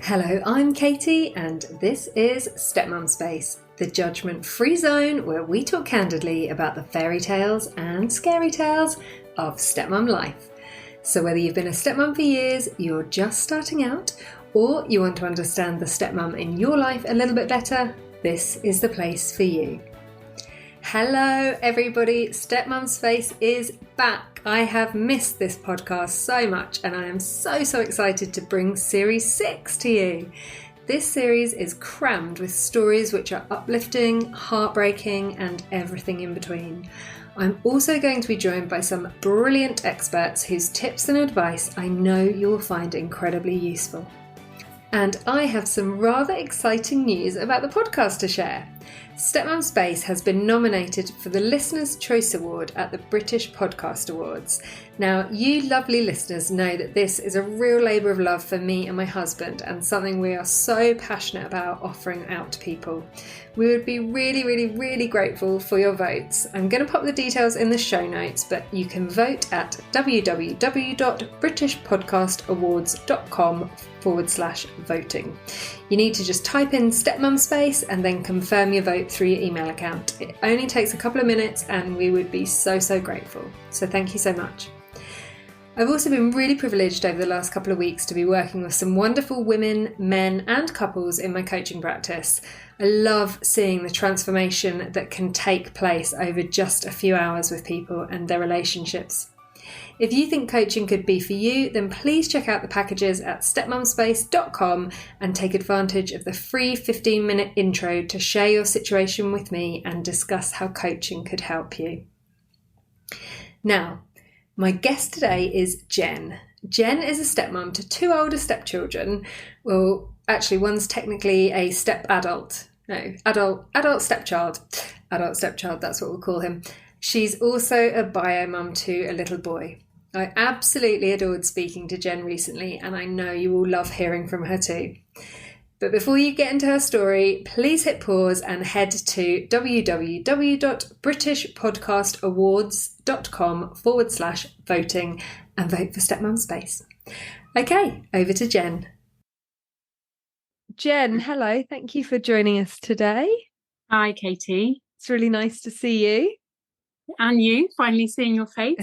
Hello, I'm Katie, and this is Stepmum Space, the judgment-free zone where we talk candidly about the fairy tales and scary tales of stepmum life. So whether you've been a stepmum for years, you're just starting out, or you want to understand the stepmum in your life a little bit better, this is the place for you. Hello everybody, Stepmum Space is back. I have missed this podcast so much and I am so excited to bring Series 6 to you. This series is crammed with stories which are uplifting, heartbreaking and everything in between. I'm also going to be joined by some brilliant experts whose tips and advice I know you will find incredibly useful. And I have some rather exciting news about the podcast to share. Stepmum Space has been nominated for the Listener's Choice Award at the British Podcast Awards. Now, you lovely listeners know that this is a real labour of love for me and my husband and something we are so passionate about offering out to people. We would be really grateful for your votes. I'm going to pop the details in the show notes, but you can vote at www.britishpodcastawards.com/voting. You need to just type in Stepmum Space and then confirm your vote through your email account. It only takes a couple of minutes and we would be so grateful. So thank you so much. I've also been really privileged over the last couple of weeks to be working with some wonderful women, men and couples in my coaching practice. I love seeing the transformation that can take place over just a few hours with people and their relationships. If you think coaching could be for you, then please check out the packages at stepmumspace.com and take advantage of the free 15-minute intro to share your situation with me and discuss how coaching could help you. Now, my guest today is Jen. Jen is a stepmom to two older stepchildren. Well, actually, one's technically a adult stepchild. Adult stepchild, that's what we'll call him. She's also a bio mum to a little boy. I absolutely adored speaking to Jen recently, and I know you will love hearing from her too. But before you get into her story, please hit pause and head to www.britishpodcastawards.com/voting and vote for Stepmum Space. Okay, over to Jen. Jen, hello. Thank you for joining us today. Hi, Katie. It's really nice to see you. And you, finally seeing your face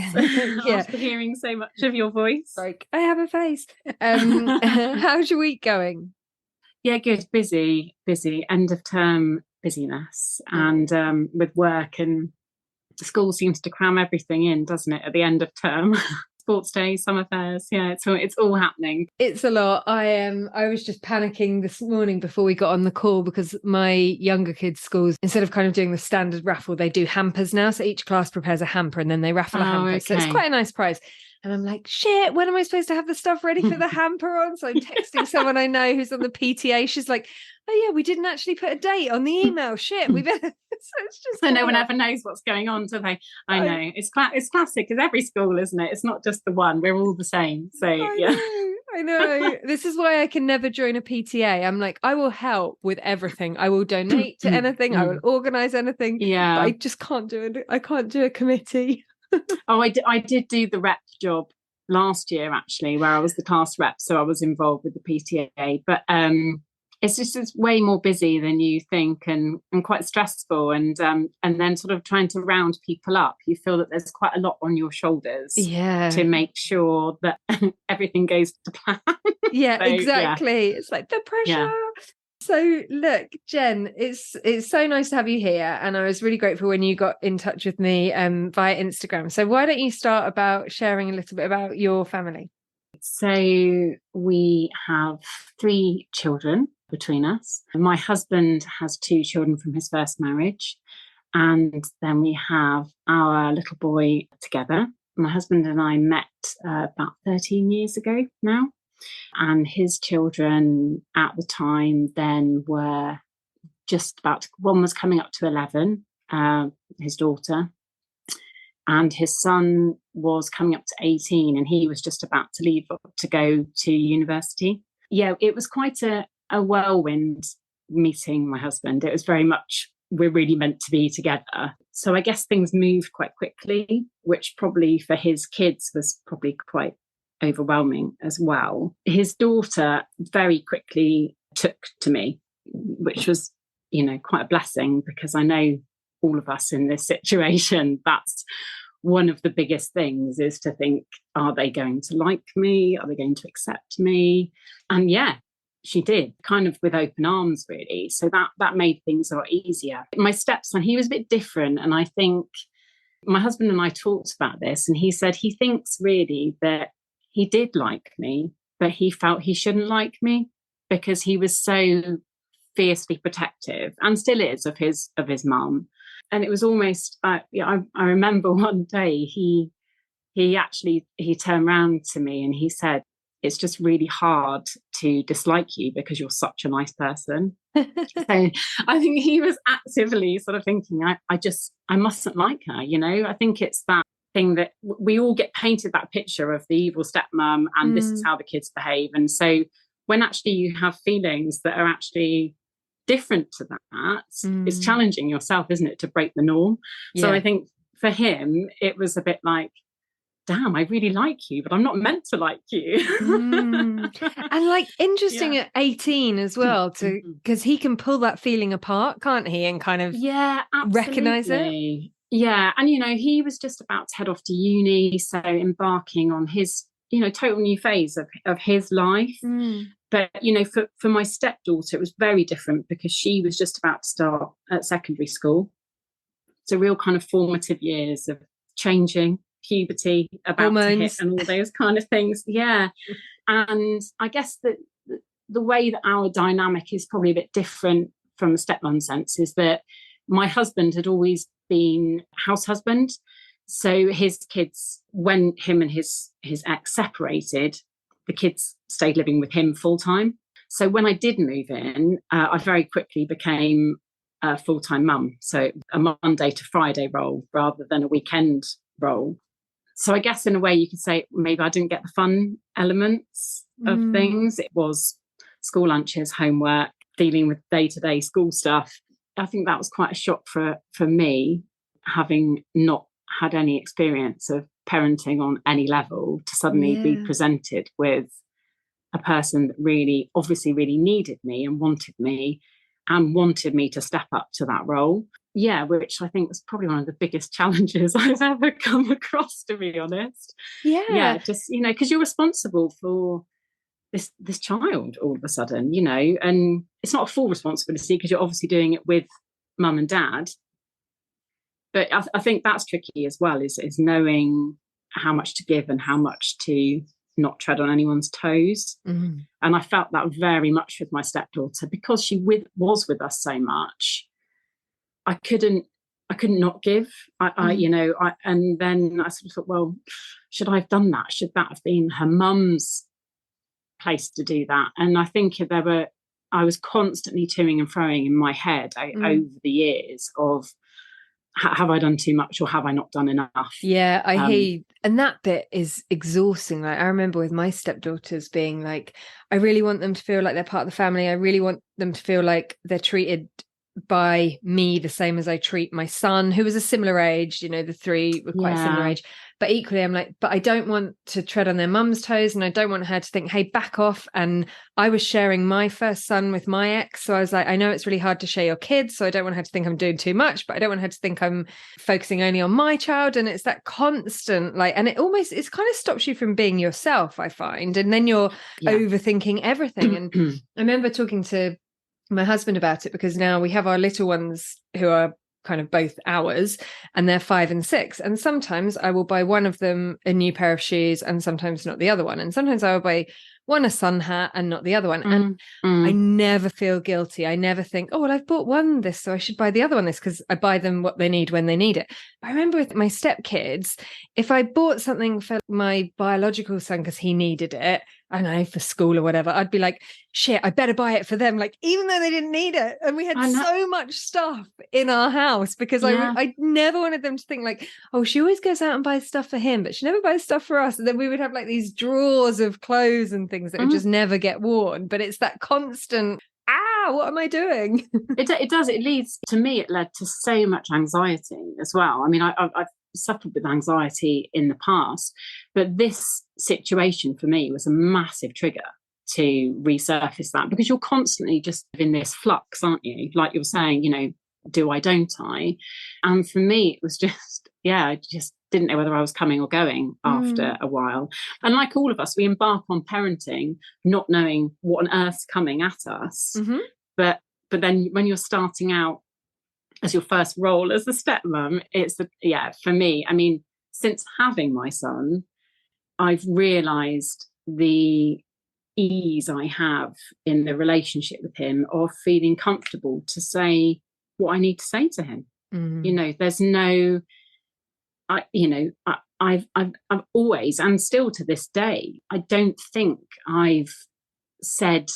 Yeah. after hearing so much of your voice. Like, I have a face. How's your week going? Yeah, good. Busy. End of term busyness. And with work, and the school seems to cram everything in, doesn't it, at the end of term? Sports days, summer fairs. Yeah, it's all happening. It's a lot. I was just panicking this morning before we got on the call because my younger kids' schools, instead of kind of doing the standard raffle, they do hampers now. So each class prepares a hamper and then they raffle a hamper. Okay. So it's quite a nice prize. And I'm like, shit, when am I supposed to have the stuff ready for the hamper on? So I'm texting someone I know who's on the PTA. She's like, oh yeah, we didn't actually put a date on the email. Shit, we better. So it's just so no one ever knows what's going on, do they? I know. It's classic because every school, isn't it? It's not just the one. We're all the same. So I know. This is why I can never join a PTA. I'm like, I will help with everything. I will donate to anything. I will organise anything. Yeah. But I just can't do it. I can't do a committee. I did do the rep job last year, actually, where I was the class rep. So I was involved with the PTA. But it's way more busy than you think and quite stressful. And then sort of trying to round people up. You feel that there's quite a lot on your shoulders to make sure that everything goes to plan. Yeah, so, exactly. Yeah. It's like the pressure. Yeah. So look, Jen, it's so nice to have you here. And I was really grateful when you got in touch with me via Instagram. So why don't you start about sharing a little bit about your family? So we have 3 children between us. My husband has 2 children from his first marriage. And then we have our little boy together. My husband and I met about 13 years ago now. And his children at the time then were just about, one was coming up to 11, his daughter, and his son was coming up to 18, and he was just about to leave to go to university. Yeah, it was quite a whirlwind meeting my husband. It was very much, we're really meant to be together. So I guess things moved quite quickly, which probably for his kids was probably quite overwhelming as well. His daughter very quickly took to me, which was, quite a blessing, because I know all of us in this situation, that's one of the biggest things, is to think, are they going to like me? Are they going to accept me? And yeah, she did, kind of with open arms, really. So that made things a lot easier. My stepson, he was a bit different. And I think my husband and I talked about this, and he said he thinks really that he did like me, but he felt he shouldn't like me because he was so fiercely protective, and still is, of his mum. And it was almost, I remember one day he turned around to me and he said, it's just really hard to dislike you because you're such a nice person. So I think he was actively sort of thinking, I mustn't like her, I think it's that thing that we all get painted that picture of the evil stepmom, and this is how the kids behave. And so when actually you have feelings that are actually different to that, it's challenging yourself, isn't it, to break the norm? Yeah. So I think for him, it was a bit like, damn, I really like you, but I'm not meant to like you. And like interesting at 18 as well, because he can pull that feeling apart, can't he? And kind of recognize it. Yeah. And, he was just about to head off to uni. So embarking on his, total new phase of his life. But, for my stepdaughter, it was very different because she was just about to start at secondary school. So real kind of formative years of changing, puberty, about hormones, to hit, and all those kind of things. Yeah. And I guess that the way that our dynamic is probably a bit different from a stepmom sense is that my husband had always been house husband. So his kids, when him and his ex separated, the kids stayed living with him full time. So when I did move in, I very quickly became a full-time mum. So a Monday to Friday role rather than a weekend role. So I guess in a way you could say maybe I didn't get the fun elements of things. It was school lunches, homework, dealing with day-to-day school stuff. I think that was quite a shock for me, having not had any experience of parenting on any level, to suddenly be presented with a person that really, obviously really needed me and wanted me to step up to that role. Yeah, which I think was probably one of the biggest challenges I've ever come across, to be honest. Yeah, just, because you're responsible for this child all of a sudden, and it's not a full responsibility because you're obviously doing it with mum and dad. But I think that's tricky as well, is knowing how much to give and how much to not tread on anyone's toes. And I felt that very much with my stepdaughter, because she was with us so much. I couldn't not give. And then I sort of thought, well, should I have done that? Should that have been her mum's place to do that? And I think I was constantly toing and froing in my head over the years of, have I done too much or have I not done enough? Yeah, I hear. And that bit is exhausting. Like, I remember with my stepdaughters being like, I really want them to feel like they're part of the family. I really want them to feel like they're treated by me the same as I treat my son, who was a similar age. The three were quite a similar age. But equally, I'm like, but I don't want to tread on their mum's toes, and I don't want her to think, hey, back off. And I was sharing my first son with my ex. So I was like, I know it's really hard to share your kids, so I don't want her to think I'm doing too much, but I don't want her to think I'm focusing only on my child. And it's that constant, and it kind of stops you from being yourself, I find. And then you're overthinking everything. And I remember talking to my husband about it, because now we have our little ones who are kind of both ours, and they're 5 and 6, and sometimes I will buy one of them a new pair of shoes and sometimes not the other one, and sometimes I will buy one a sun hat and not the other one. And I never feel guilty. I never think, oh, well, I've bought one this, so I should buy the other one this, because I buy them what they need when they need it. But I remember with my stepkids, if I bought something for my biological son because he needed it, I don't know, for school or whatever, I'd be like, shit, I better buy it for them, like, even though they didn't need it. And we had so much stuff in our house, because I never wanted them to think like, oh, she always goes out and buys stuff for him, but she never buys stuff for us. And then we would have like these drawers of clothes and things that would just never get worn. But it's that constant, what am I doing? It does. It leads, to me, it led to so much anxiety as well. I mean, I've suffered with anxiety in the past, but this situation for me was a massive trigger to resurface that, because you're constantly just in this flux, aren't you? Like you're saying, do I, don't I? And for me, it was just, I just didn't know whether I was coming or going after a while. And like all of us, we embark on parenting not knowing what on earth's coming at us. Mm-hmm. But then when you're starting out as your first role as a stepmom, it's, for me, I mean, since having my son, I've realised the ease I have in the relationship with him of feeling comfortable to say what I need to say to him. There's no, I've always, and still to this day, I don't think I've said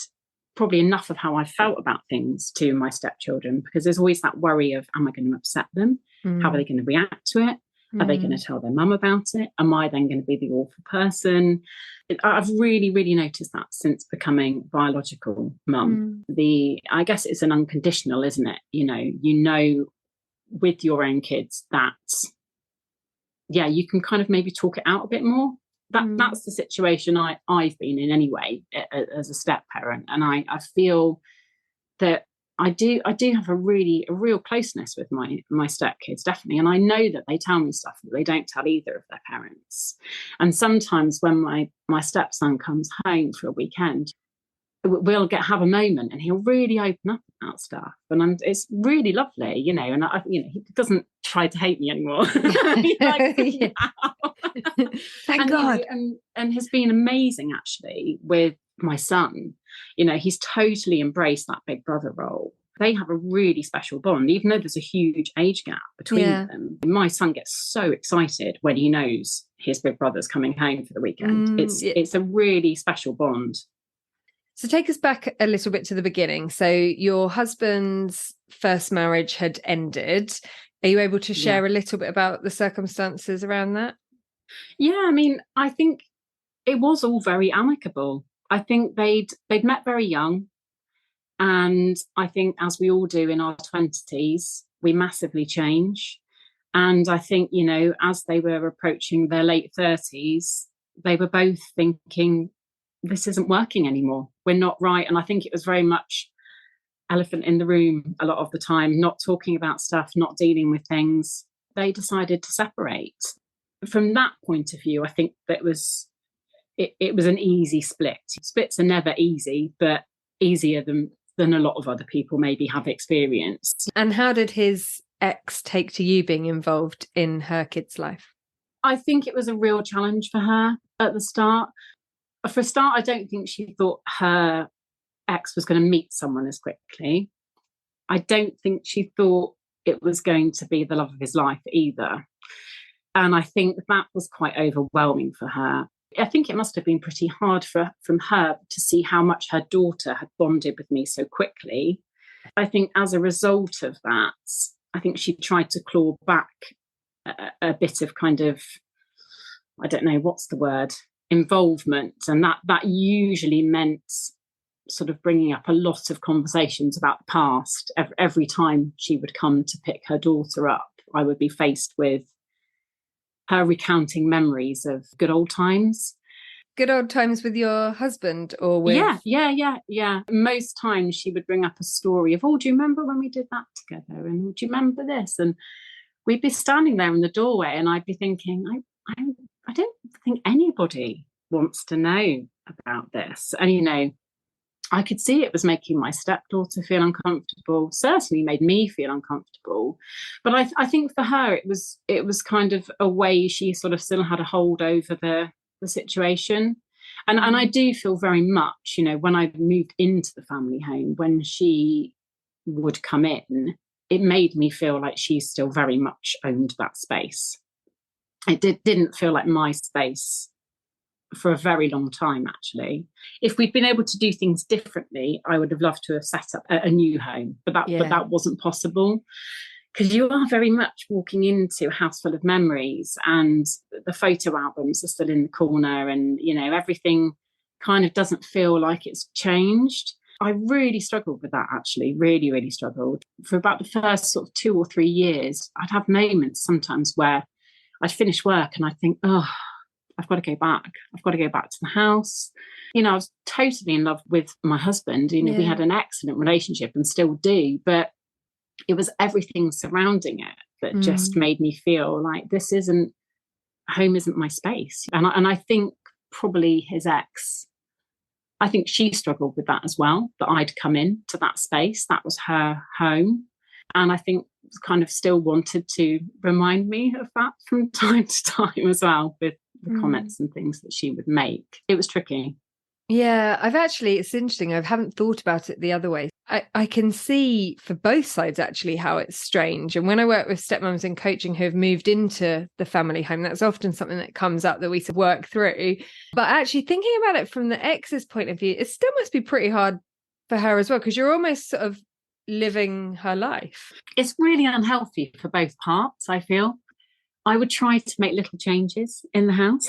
probably enough of how I felt about things to my stepchildren, because there's always that worry of, am I going to upset them? How are they going to react to it? Are they going to tell their mum about it? Am I then going to be the awful person? I've really, really noticed that since becoming biological mum. I guess it's an unconditional, isn't it? With your own kids that, you can kind of maybe talk it out a bit more. That's the situation I've been in anyway, as a step parent. And I feel that I do have a real closeness with my stepkids, definitely. And I know that they tell me stuff that they don't tell either of their parents. And sometimes when my stepson comes home for a weekend, we'll have a moment and he'll really open up about stuff. And it's really lovely, and he doesn't try to hate me anymore. He likes me now. Thank God. And has been amazing actually with my son. He's totally embraced that big brother role. They have a really special bond, even though there's a huge age gap between them. My son gets so excited when he knows his big brother's coming home for the weekend. It's a really special bond. So take us back a little bit to the beginning. So your husband's first marriage had ended. Are you able to share a little bit about the circumstances around that? Yeah, I mean, I think it was all very amicable. I think they'd met very young. And I think, as we all do in our 20s, we massively change. And I think, as they were approaching their late 30s, they were both thinking, this isn't working anymore. We're not right. And I think it was very much elephant in the room a lot of the time, not talking about stuff, not dealing with things. They decided to separate. From that point of view, I think that it was an easy split. Splits are never easy, but easier than a lot of other people maybe have experienced. And how did his ex take to you being involved in her kid's life? I think it was a real challenge for her at the start. For a start, I don't think she thought her ex was going to meet someone as quickly. I don't think she thought it was going to be the love of his life either. And I think that was quite overwhelming for her. I think it must have been pretty hard from her to see how much her daughter had bonded with me so quickly. I think as a result of that, I think she tried to claw back a bit of kind of, I don't know, what's the word, involvement. And that usually meant sort of bringing up a lot of conversations about the past. Every time she would come to pick her daughter up, I would be faced with her recounting memories of good old times. Good old times with your husband or with... Yeah. Most times she would bring up a story of, do you remember when we did that together? And do you remember this? And we'd be standing there in the doorway and I'd be thinking, I don't think anybody wants to know about this. And, I could see it was making my stepdaughter feel uncomfortable, certainly made me feel uncomfortable. But I think for her, it was kind of a way she sort of still had a hold over the situation. And I do feel very much, when I moved into the family home, when she would come in, it made me feel like she still very much owned that space. It didn't feel like my space for a very long time, actually. If we'd been able to do things differently, I would have loved to have set up a new home, but that wasn't possible, because you are very much walking into a house full of memories, and the photo albums are still in the corner, and everything kind of doesn't feel like it's changed. I really struggled with that, actually, really, really struggled. For about the first sort of 2 or 3 years, I'd have moments sometimes where I'd finish work and I'd think, I've got to go back. I've got to go back to the house. You know, I was totally in love with my husband. You know, we had an excellent relationship and still do, but it was everything surrounding it that just made me feel like home isn't my space. And I think probably his ex, I think she struggled with that as well, that I'd come in to that space. That was her home. And I think kind of still wanted to remind me of that from time to time as well, with the comments and things that she would make. It was tricky. Yeah, it's interesting. I haven't thought about it the other way. I can see for both sides actually how it's strange. And when I work with stepmoms in coaching who have moved into the family home, that's often something that comes up that we work through. But actually thinking about it from the ex's point of view, it still must be pretty hard for her as well, because you're almost sort of living her life. It's really unhealthy for both parts, I feel. I would try to make little changes in the house.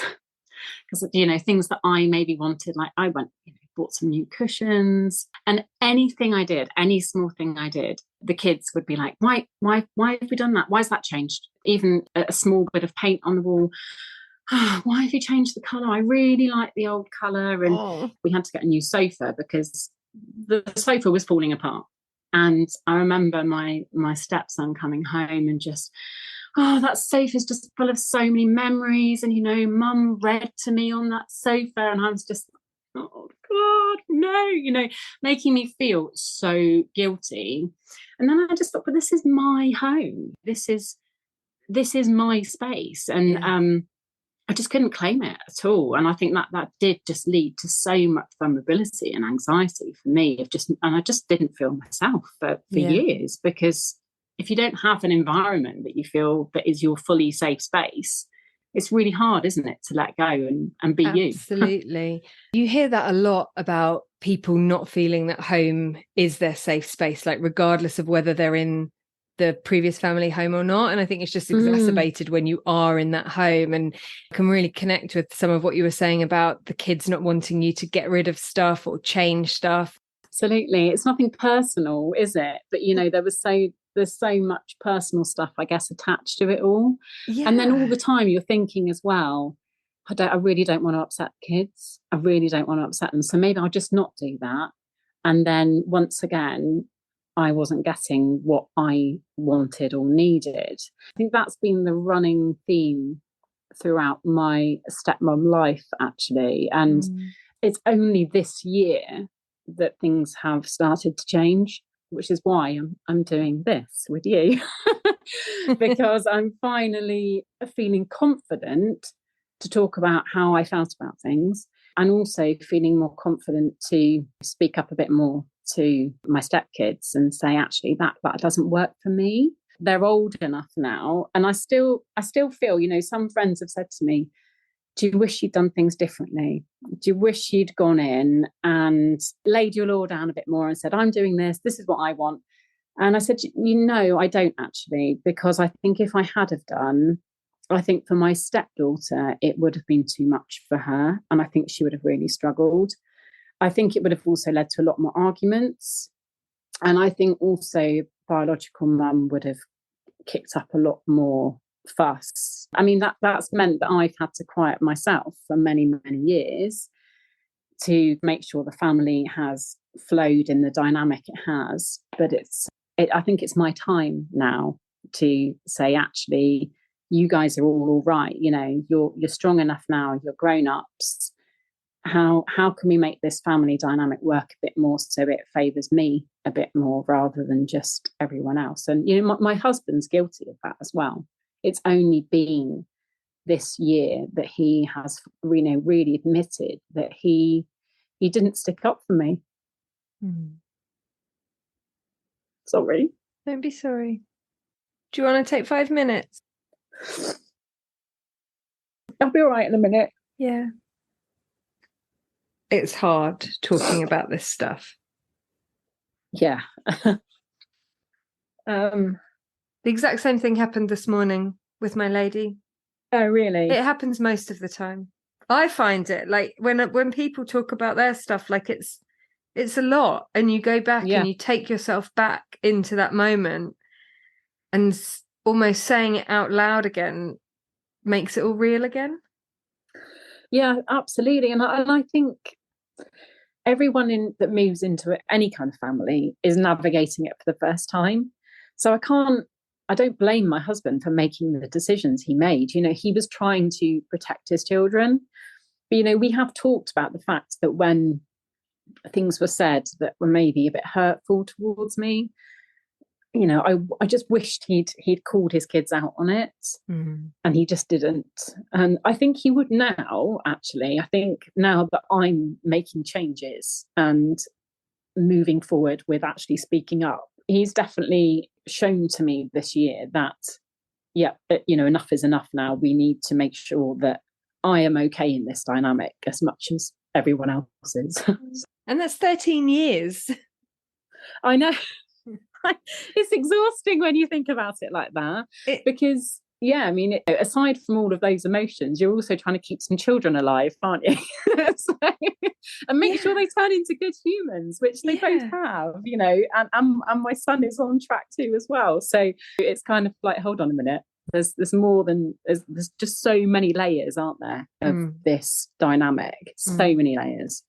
Because, you know, things that I maybe wanted, like I went, bought some new cushions, and anything I did, any small thing I did, the kids would be like, why have we done that? Why's that changed? Even a small bit of paint on the wall. Oh, why have you changed the colour? I really like the old colour. And we had to get a new sofa because the sofa was falling apart. And I remember my stepson coming home and just, that sofa's just full of so many memories. And, Mum read to me on that sofa. And I was just, oh, God, no, making me feel so guilty. And then I just thought, but this is my home. This is my space. And I just couldn't claim it at all. And I think that did just lead to so much vulnerability and anxiety for me and I just didn't feel myself for years, because if you don't have an environment that you feel that is your fully safe space, it's really hard, isn't it, to let go and be you. Absolutely. You hear that a lot about people not feeling that home is their safe space, like regardless of whether they're in the previous family home or not. And I think it's just exacerbated when you are in that home, and can really connect with some of what you were saying about the kids not wanting you to get rid of stuff or change stuff. Absolutely. It's nothing personal, is it? But, there's so much personal stuff, I guess, attached to it all. Yeah. And then all the time you're thinking as well, I really don't want to upset kids. I really don't want to upset them. So maybe I'll just not do that. And then once again, I wasn't getting what I wanted or needed. I think that's been the running theme throughout my stepmom life, actually. And it's only this year that things have started to change, which is why I'm doing this with you, because I'm finally feeling confident to talk about how I felt about things, and also feeling more confident to speak up a bit more to my stepkids and say, actually, that doesn't work for me. They're old enough now. And I still feel, some friends have said to me, do you wish you'd done things differently? Do you wish you'd gone in and laid your law down a bit more and said, I'm doing this is what I want? And I said, I don't actually, because I think if I had have done, I think for my stepdaughter, it would have been too much for her. And I think she would have really struggled. I think it would have also led to a lot more arguments. And I think also biological mum would have kicked up a lot more fuss. I mean, that's meant that I've had to quiet myself for many, many years to make sure the family has flowed in the dynamic it has. But I think it's my time now to say, actually, you guys are all right. You're strong enough now. You're grown-ups. How can we make this family dynamic work a bit more so it favours me a bit more rather than just everyone else? And my husband's guilty of that as well. It's only been this year that he has really admitted that he didn't stick up for me. Sorry. Don't be sorry. Do you want to take 5 minutes? I'll be all right in a minute. Yeah. It's hard talking about this stuff. Yeah. The exact same thing happened this morning with my lady. Oh, really? It happens most of the time. I find it like when people talk about their stuff, like it's a lot, and you go back and you take yourself back into that moment, and almost saying it out loud again makes it all real again. Yeah, absolutely. And I think everyone that moves into any kind of family is navigating it for the first time. So I don't blame my husband for making the decisions he made. He was trying to protect his children. But, we have talked about the fact that when things were said that were maybe a bit hurtful towards me, I just wished he'd called his kids out on it, and he just didn't. And I think he would now. Actually, I think now that I'm making changes and moving forward with actually speaking up, he's definitely shown to me this year that enough is enough now. We need to make sure that I am okay in this dynamic as much as everyone else is. And that's 13 years. I know. It's exhausting when you think about it like that, because aside from all of those emotions, you're also trying to keep some children alive, aren't you? And make sure they turn into good humans, which they both have, and my son is on track too as well. So it's kind of like, hold on a minute, there's more than there's just so many layers, aren't there, of this dynamic. So many layers.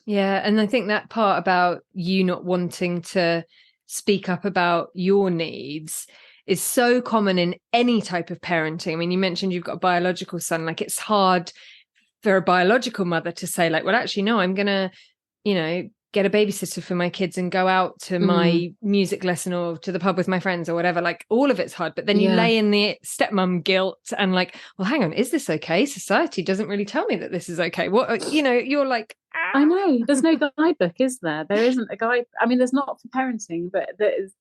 Yeah, and I think that part about you not wanting to speak up about your needs is so common in any type of parenting. I mean, you mentioned you've got a biological son. Like, it's hard for a biological mother to say, like, well, actually, no, I'm gonna, get a babysitter for my kids and go out to my music lesson or to the pub with my friends or whatever. Like, all of it's hard. But then you lay in the stepmom guilt and like, well, hang on, is this okay? Society doesn't really tell me that this is okay. What, you're like, I know, there's no guidebook, is there? There isn't a guide. I mean, there's not for parenting, but there's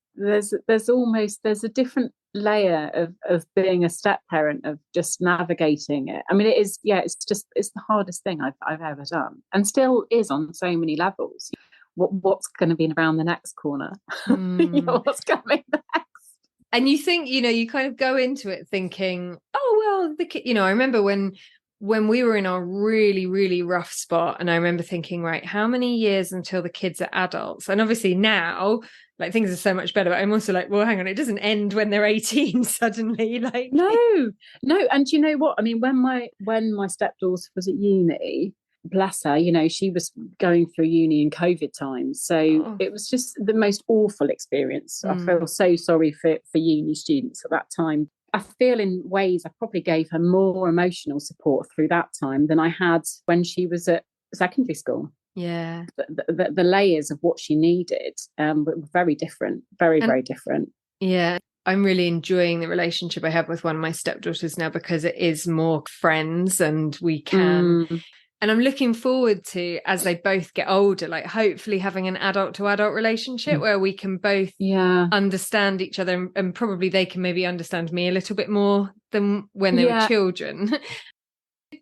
a different layer of being a step parent, of just navigating it. I mean, it is, it's the hardest thing I've ever done, and still is on so many levels. What's going to be around the next corner? What's coming next? And you think, you kind of go into it thinking, oh, well, the kid, I remember when we were in our really, really rough spot, and I remember thinking, right, how many years until the kids are adults? And obviously now, like, things are so much better. But I'm also like, well, hang on, it doesn't end when they're 18 suddenly. Like, no. And you know what? I mean, when my stepdaughter was at uni, bless her, she was going through uni in COVID times. So it was just the most awful experience. I feel so sorry for uni students at that time. I feel in ways I probably gave her more emotional support through that time than I had when she was at secondary school. Yeah. The layers of what she needed were very different, very different. Yeah. I'm really enjoying the relationship I have with one of my stepdaughters now, because it is more friends, and we can... And I'm looking forward to, as they both get older, like hopefully having an adult to adult relationship where we can both understand each other, and probably they can maybe understand me a little bit more than when they were children.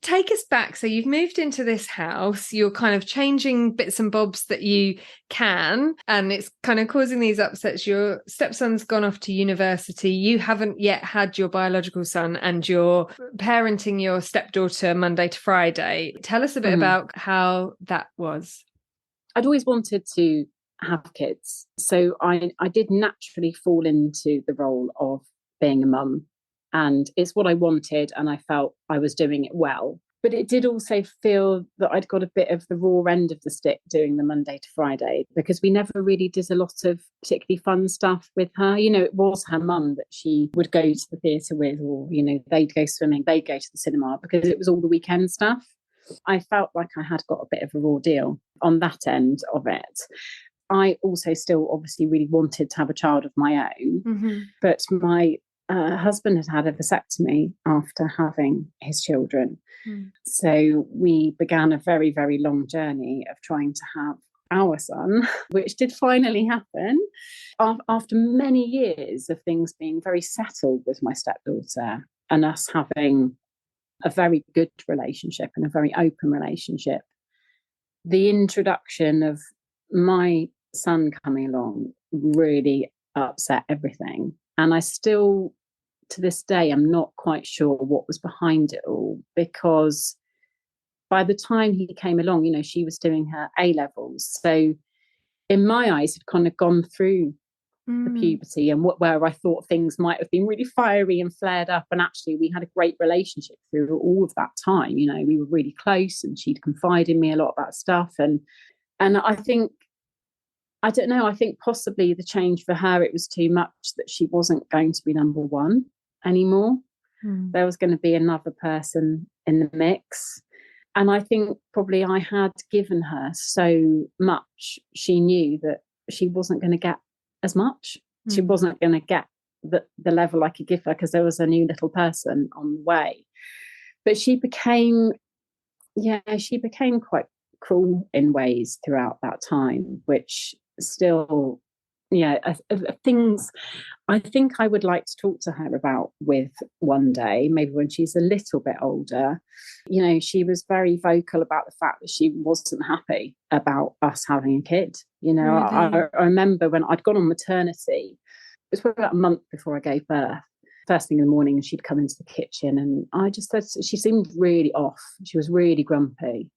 Take us back. So you've moved into this house, you're kind of changing bits and bobs that you can, and it's kind of causing these upsets. Your stepson's gone off to university. You haven't yet had your biological son, and you're parenting your stepdaughter Monday to Friday. Tell us a bit about how that was. I'd always wanted to have kids. So I did naturally fall into the role of being a mum. And it's what I wanted, and I felt I was doing it well. But it did also feel that I'd got a bit of the raw end of the stick doing the Monday to Friday, because we never really did a lot of particularly fun stuff with her. It was her mum that she would go to the theatre with, or, they'd go swimming, they'd go to the cinema, because it was all the weekend stuff. I felt like I had got a bit of a raw deal on that end of it. I also still obviously really wanted to have a child of my own, but my husband had a vasectomy after having his children. So we began a very, very long journey of trying to have our son, which did finally happen after many years of things being very settled with my stepdaughter, and us having a very good relationship and a very open relationship. The introduction of my son coming along really upset everything. And I still, to this day, I'm not quite sure what was behind it all, because by the time he came along, she was doing her A-levels. So in my eyes, had kind of gone through the puberty and where I thought things might have been really fiery and flared up. And actually, we had a great relationship through all of that time. You know, we were really close, and she'd confide in me a lot about stuff. And I think, I don't know, I think possibly the change for her, it was too much, that she wasn't going to be number one anymore. There was going to be another person in the mix. And I think probably I had given her so much, she knew that she wasn't going to get as much. She wasn't going to get the level I could give her, because there was a new little person on the way. But she became quite cruel in ways throughout that time, which still, things I think I would like to talk to her about with one day, maybe when she's a little bit older. You know, she was very vocal about the fact that she wasn't happy about us having a kid. You know, really? I remember when I'd gone on maternity, it was probably about a month before I gave birth. First thing in the morning, and she'd come into the kitchen, and I just said, she seemed really off. She was really grumpy.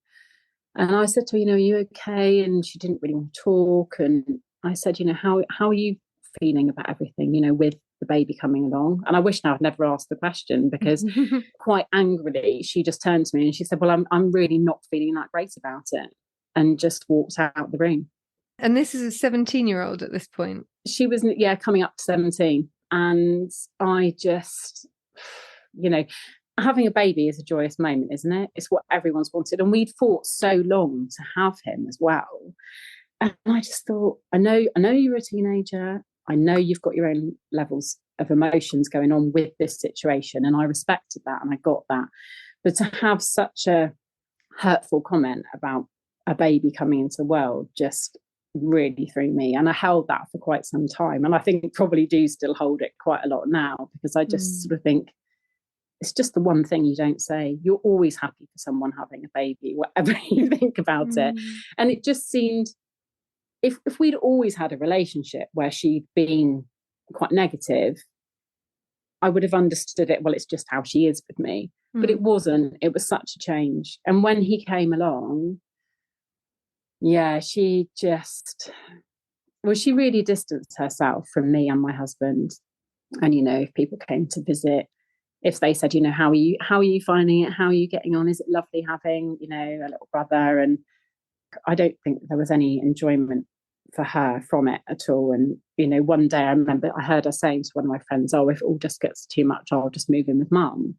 And I said to her, you know, are you okay? And she didn't really want to talk. And I said, you know, how are you feeling about everything, you know, with the baby coming along? And I wish now I'd never asked the question, because quite angrily, she just turned to me and she said, well, I'm really not feeling that great about it, and just walked out the room. And this is a 17-year-old at this point? She was, coming up to 17. And I just, you know, having a baby is a joyous moment, isn't it? It's what everyone's wanted. And we'd fought so long to have him as well. And I just thought, I know you're a teenager. I know you've got your own levels of emotions going on with this situation. And I respected that and I got that. But to have such a hurtful comment about a baby coming into the world just really threw me. And I held that for quite some time. And I think probably do still hold it quite a lot now, because I just sort of think, it's just the one thing you don't say. You're always happy for someone having a baby, whatever you think about it. And it just seemed, if we'd always had a relationship where she'd been quite negative, I would have understood it. Well, it's just how she is with me. But it wasn't. It was such a change. And when he came along, she really distanced herself from me and my husband. And, you know, if people came to visit, if they said, you know, how are you finding it? How are you getting on? Is it lovely having, you know, a little brother? And I don't think there was any enjoyment for her from it at all. And, you know, one day I remember I heard her saying to one of my friends, oh, if it all just gets too much, I'll just move in with mum.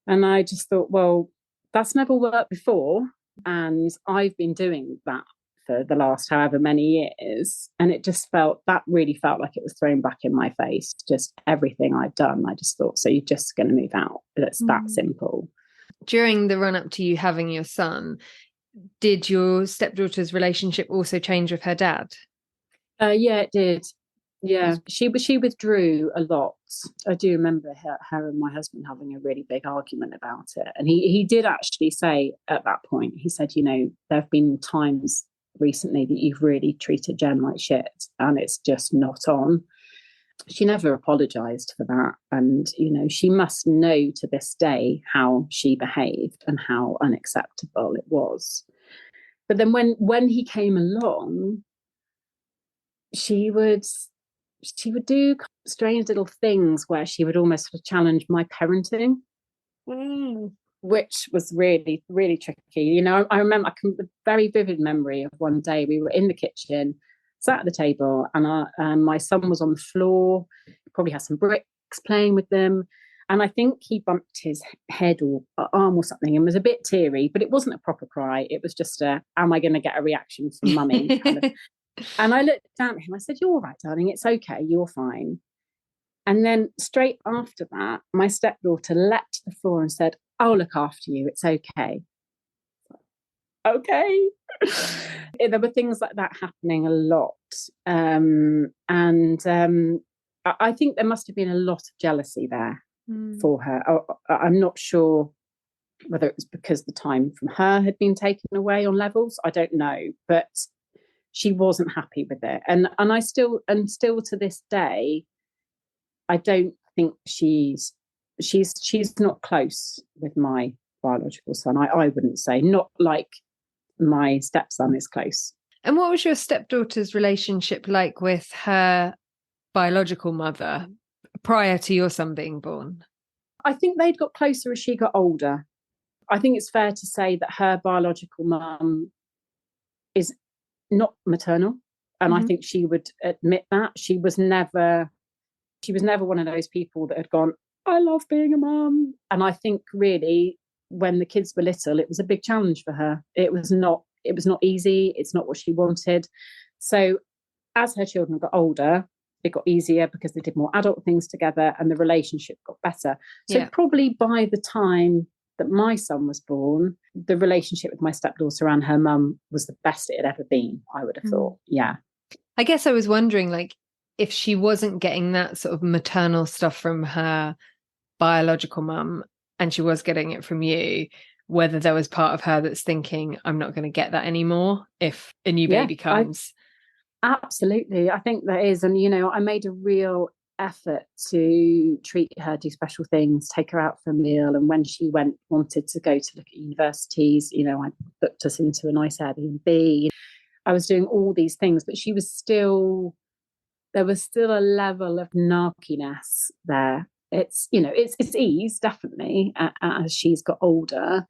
And I just thought, well, that's never worked before. And I've been doing that for the last however many years. And it just really felt like it was thrown back in my face, just everything I'd done. I just thought, so you're just going to move out. It's that simple. During the run up to you having your son, did your stepdaughter's relationship also change with her dad? Yeah, it did. Yeah, she withdrew a lot. I do remember her and my husband having a really big argument about it. And he did actually say at that point, he said, you know, there have been times recently that you've really treated Jen like shit, and it's just not on. She never apologized for that. And, you know, she must know to this day how she behaved and how unacceptable it was. But then when he came along, she would do strange little things where she would almost sort of challenge my parenting, which was really, really tricky. You know, I remember a very vivid memory of one day we were in the kitchen, sat at the table, and my son was on the floor. He probably had some bricks, playing with them. And I think he bumped his head or arm or something and was a bit teary, but it wasn't a proper cry. It was just am I going to get a reaction from mummy? Kind of. And I looked down at him. I said, you're all right, darling. It's okay. You're fine. And then straight after that, my stepdaughter leapt to the floor and said, I'll look after you. It's okay. Okay. There were things like that happening a lot. I think there must have been a lot of jealousy there for her. I'm not sure whether it was because the time from her had been taken away on levels. I don't know. But she wasn't happy with it. And I still to this day, I don't think she's not close with my biological son. I wouldn't say, not like my stepson is close. And what was your stepdaughter's relationship like with her biological mother prior to your son being born? I think they'd got closer as she got older. I think it's fair to say that her biological mum is not maternal. And I think she would admit that. She was never one of those people that had gone, I love being a mum. And I think really when the kids were little, it was a big challenge for her. It was not easy. It's not what she wanted. So as her children got older, it got easier because they did more adult things together and the relationship got better. So probably by the time that my son was born, the relationship with my stepdaughter and her mum was the best it had ever been, I would have thought. Yeah. I guess I was wondering, like, if she wasn't getting that sort of maternal stuff from her biological mum and she was getting it from you, whether there was part of her that's thinking, I'm not going to get that anymore if a new baby comes. Absolutely. I think there is. And, you know, I made a real effort to treat her, do special things, take her out for a meal. And when she wanted to go to look at universities, you know, I booked us into a nice Airbnb. I was doing all these things, but there was still a level of narkiness there. It's, you know, it's eased definitely as she's got older.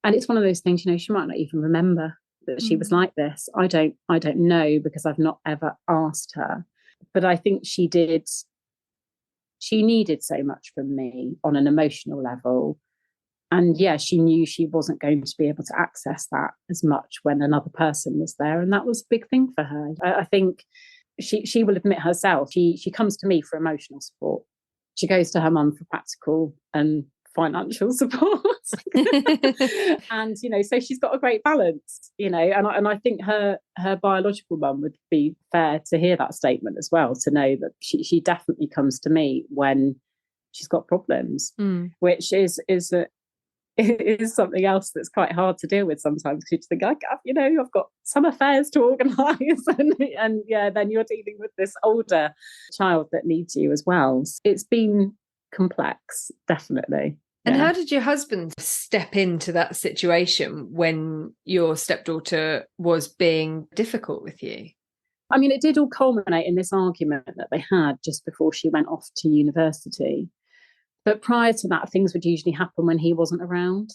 And it's one of those things, you know, she might not even remember that she was like this. I don't know because I've not ever asked her. But I think she needed so much from me on an emotional level. And yeah, she knew she wasn't going to be able to access that as much when another person was there. And that was a big thing for her. I think she will admit herself, she comes to me for emotional support. She goes to her mum for practical and financial support. And, you know, so she's got a great balance, you know, and I think her biological mum would be fair to hear that statement as well, to know that she definitely comes to me when she's got problems, which is something else that's quite hard to deal with sometimes, because you think, you know, I've got some affairs to organise and yeah, then you're dealing with this older child that needs you as well. It's been complex, definitely. And how did your husband step into that situation when your stepdaughter was being difficult with you? I mean, it did all culminate in this argument that they had just before she went off to university. But prior to that, things would usually happen when he wasn't around.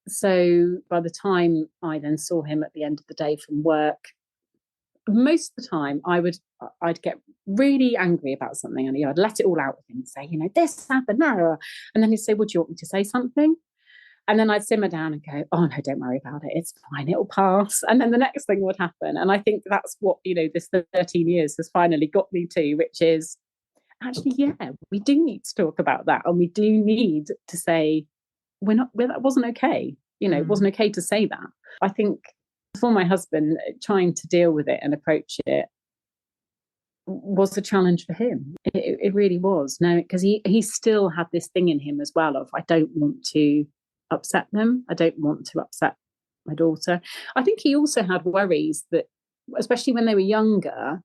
So by the time I then saw him at the end of the day from work, most of the time I'd get really angry about something, and I'd let it all out with him and say, you know, this happened now. And then he'd say, would you want me to say something? And then I'd simmer down and go, oh no, don't worry about it. It's fine. It'll pass. And then the next thing would happen. And I think that's what, you know, this 13 years has finally got me to, which is actually, yeah, we do need to talk about that. And we do need to say, that wasn't okay. You know, it wasn't okay to say that. I think for my husband, trying to deal with it and approach it was a challenge for him. It really was. No, because he still had this thing in him as well of, I don't want to upset them. I don't want to upset my daughter. I think he also had worries that, especially when they were younger,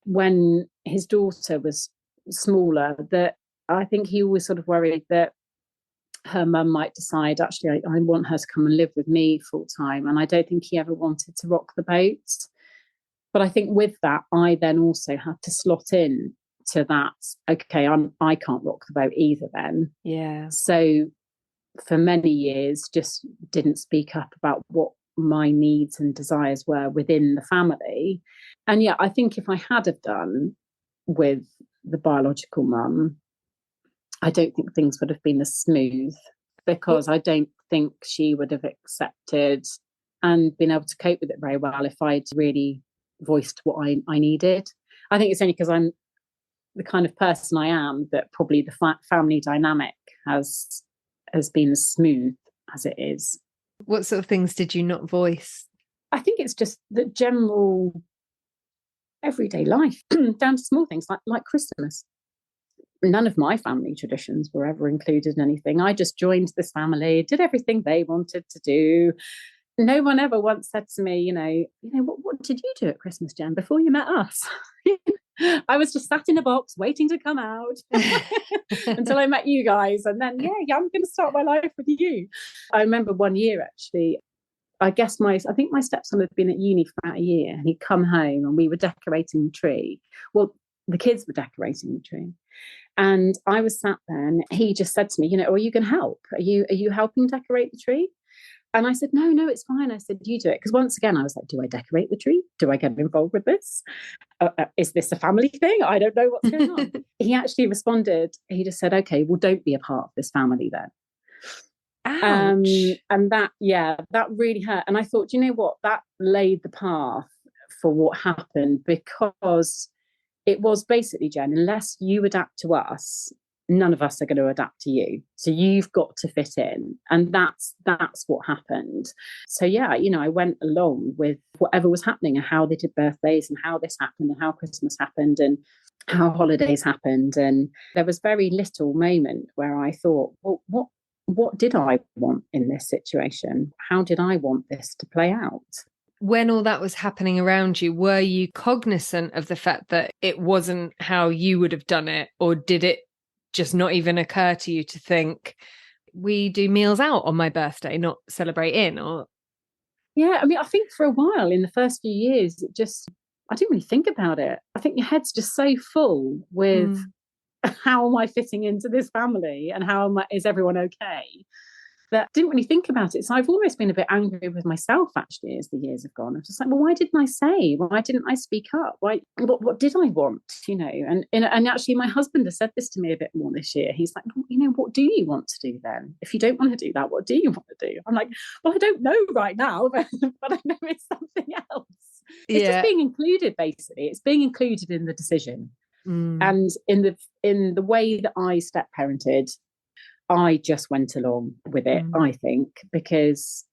when his daughter was smaller, that I think he always sort of worried that her mum might decide, actually, I want her to come and live with me full time. And I don't think he ever wanted to rock the boat. But I think with that, I then also had to slot in to that, okay, I can't rock the boat either then. Yeah. So for many years, just didn't speak up about what my needs and desires were within the family. And yeah, I think if I had have done with the biological mum, I don't think things would have been as smooth, because I don't think she would have accepted and been able to cope with it very well if I'd really voiced what I needed. I think it's only because I'm the kind of person I am that probably the family dynamic has been as smooth as it is. What sort of things did you not voice? I think it's just the general everyday life, down to small things like Christmas. None of my family traditions were ever included in anything. I just joined this family, did everything they wanted to do. No one ever once said to me, you know, what did you do at Christmas, Jen, before you met us? I was just sat in a box waiting to come out until I met you guys. And then, yeah, I'm going to start my life with you. I remember one year, actually, I think my stepson had been at uni for about a year, and he'd come home and we were decorating the tree. Well, the kids were decorating the tree. And I was sat there and he just said to me, are you going to help? Are you helping decorate the tree? And I said, no, it's fine. I said, you do it. Because once again, I was like, do I decorate the tree? Do I get involved with this? Is this a family thing? I don't know what's going on. He actually responded, he just said, okay, well, don't be a part of this family then. Ouch. And that really hurt. And I thought, you know what? That laid the path for what happened, because it was basically, Jen, unless you adapt to us, none of us are going to adapt to you. So you've got to fit in. And that's what happened. So yeah, I went along with whatever was happening and how they did birthdays and how this happened and how Christmas happened and how holidays happened. And there was very little moment where I thought, well, what did I want in this situation? How did I want this to play out? When all that was happening around you, were you cognizant of the fact that it wasn't how you would have done it? Or did it just not even occur to you to think, we do meals out on my birthday, not celebrate in? Or yeah, I mean, I think for a while in the first few years, I didn't really think about it. I think your head's just so full with how am I fitting into this family and is everyone okay? That I didn't really think about it. So I've almost been a bit angry with myself, actually, as the years have gone. I'm just like, well, why didn't I say? Why didn't I speak up? What did I want? And actually, my husband has said this to me a bit more this year. He's like, well, what do you want to do then? If you don't want to do that, what do you want to do? I'm like, well, I don't know right now, but I know it's something else. It's just being included, basically. It's being included in the decision. And in the way that I step parented, I just went along with it, I think, because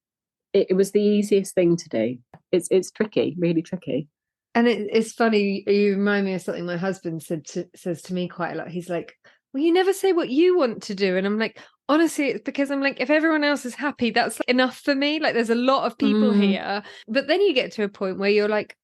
it was the easiest thing to do. It's tricky, really tricky. And it's funny, you remind me of something my husband says to me quite a lot. He's like, well, you never say what you want to do. And I'm like, honestly, it's because I'm like, if everyone else is happy, that's enough for me. Like, there's a lot of people here. But then you get to a point where you're like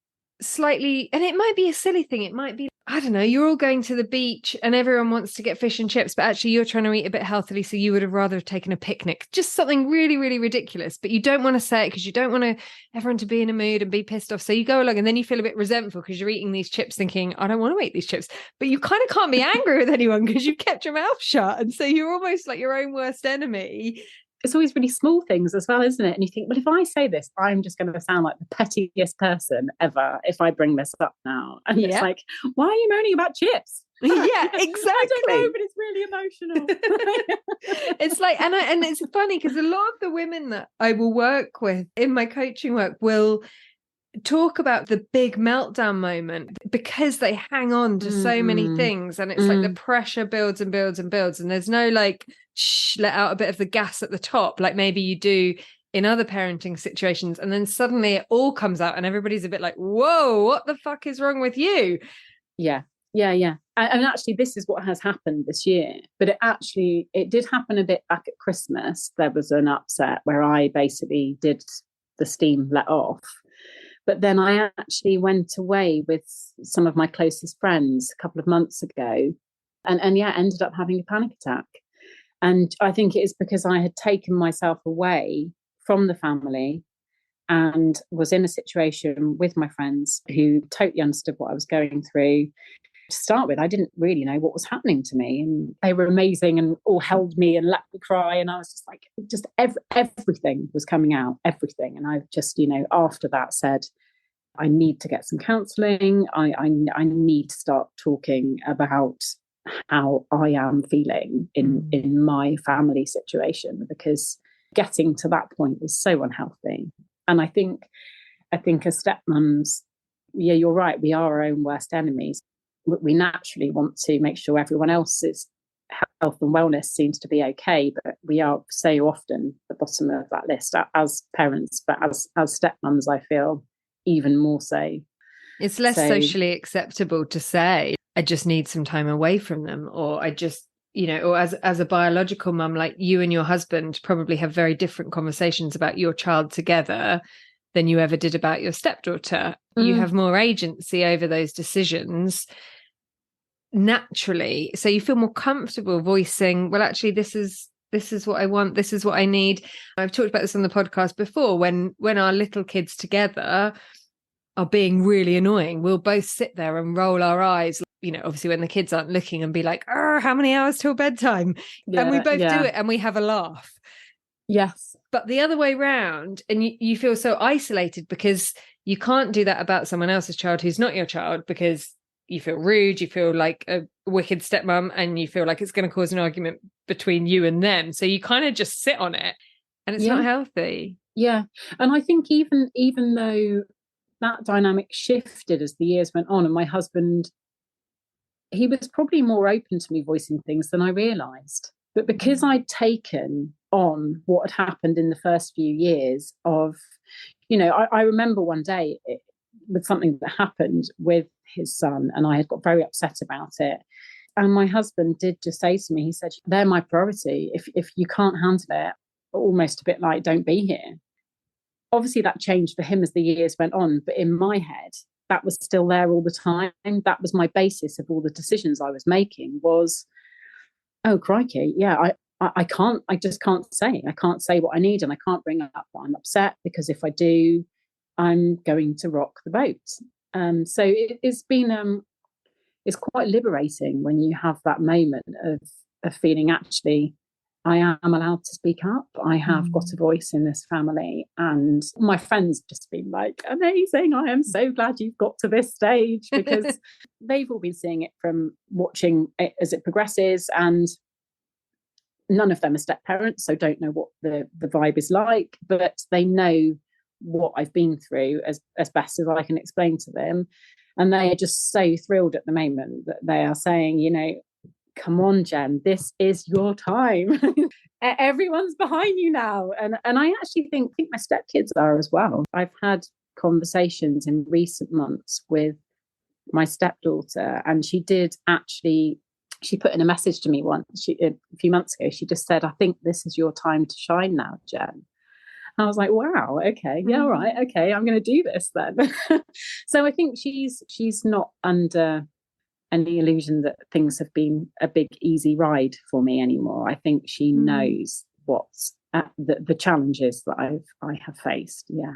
slightly, and it might be a silly thing. It might be, I don't know, you're all going to the beach and everyone wants to get fish and chips, but actually you're trying to eat a bit healthily. So you would have rather taken a picnic, just something really, really ridiculous, but you don't want to say it because you don't want everyone to be in a mood and be pissed off. So you go along and then you feel a bit resentful because you're eating these chips thinking, I don't want to eat these chips, but you kind of can't be angry with anyone because you kept your mouth shut. And so you're almost like your own worst enemy. It's always really small things as well, isn't it? And you think, well, if I say this, I'm just going to sound like the pettiest person ever if I bring this up now. And it's like, why are you moaning about chips? Yeah, exactly. I don't know, but it's really emotional. It's like, and it's funny because a lot of the women that I will work with in my coaching work will talk about the big meltdown moment because they hang on to so many things, and it's like the pressure builds and builds and builds, and there's no like let out a bit of the gas at the top like maybe you do in other parenting situations, and then suddenly it all comes out and everybody's a bit like, whoa, what the fuck is wrong with you? Yeah. And actually this is what has happened this year, but it did happen a bit back at Christmas. There was an upset where I basically did the steam let off. But then I actually went away with some of my closest friends a couple of months ago and ended up having a panic attack. And I think it is because I had taken myself away from the family and was in a situation with my friends who totally understood what I was going through. To start with, I didn't really know what was happening to me. And they were amazing and all held me and let me cry. And I was just like, everything was coming out, everything. And I just, after that said, I need to get some counselling. I need to start talking about how I am feeling in my family situation, because getting to that point is so unhealthy. And I think as stepmums, yeah, you're right, we are our own worst enemies. We naturally want to make sure everyone else's health and wellness seems to be okay, but we are so often the bottom of that list as parents, but as stepmums, I feel even more so. It's less socially acceptable to say, I just need some time away from them, or I just, or as a biological mum, like you and your husband probably have very different conversations about your child together than you ever did about your stepdaughter. You have more agency over those decisions naturally. So you feel more comfortable voicing, well, actually, this is what I want. This is what I need. I've talked about this on the podcast before. When our little kids together are being really annoying, we'll both sit there and roll our eyes, obviously when the kids aren't looking, and be like, oh, how many hours till bedtime? And we both do it and we have a laugh. Yes. But the other way round, and you feel so isolated because you can't do that about someone else's child who's not your child, because you feel rude, you feel like a wicked stepmom, and you feel like it's going to cause an argument between you and them. So you kind of just sit on it, and it's not healthy. Yeah. And I think even though that dynamic shifted as the years went on, and my husband, he was probably more open to me voicing things than I realised. But because I'd taken on what had happened in the first few years of, I remember one day with something that happened with his son, and I had got very upset about it. And my husband did just say to me, he said, they're my priority. If you can't handle it, almost a bit like, don't be here. Obviously that changed for him as the years went on, but in my head, that was still there all the time. That was my basis of all the decisions I was making was, oh, crikey, yeah, I just can't say. I can't say what I need, and I can't bring up that I'm upset, because if I do, I'm going to rock the boat. So it's been, it's quite liberating when you have that moment of feeling, actually, I am allowed to speak up. I have got a voice in this family. And my friends just been like, amazing. I am so glad you've got to this stage, because they've all been seeing it from watching it as it progresses. And none of them are step parents, so don't know what the vibe is like, but they know what I've been through as best as I can explain to them. And they are just so thrilled at the moment that they are saying, come on, Jen, this is your time. Everyone's behind you now. And I actually think my stepkids are as well. I've had conversations in recent months with my stepdaughter, and she put in a message to me once, a few months ago. She just said, I think this is your time to shine now, Jen. I was like, wow, okay, yeah, all right, okay, I'm going to do this then. So I think she's not under any illusion that things have been a big, easy ride for me anymore. I think she knows what's the challenges that I have faced. Yeah.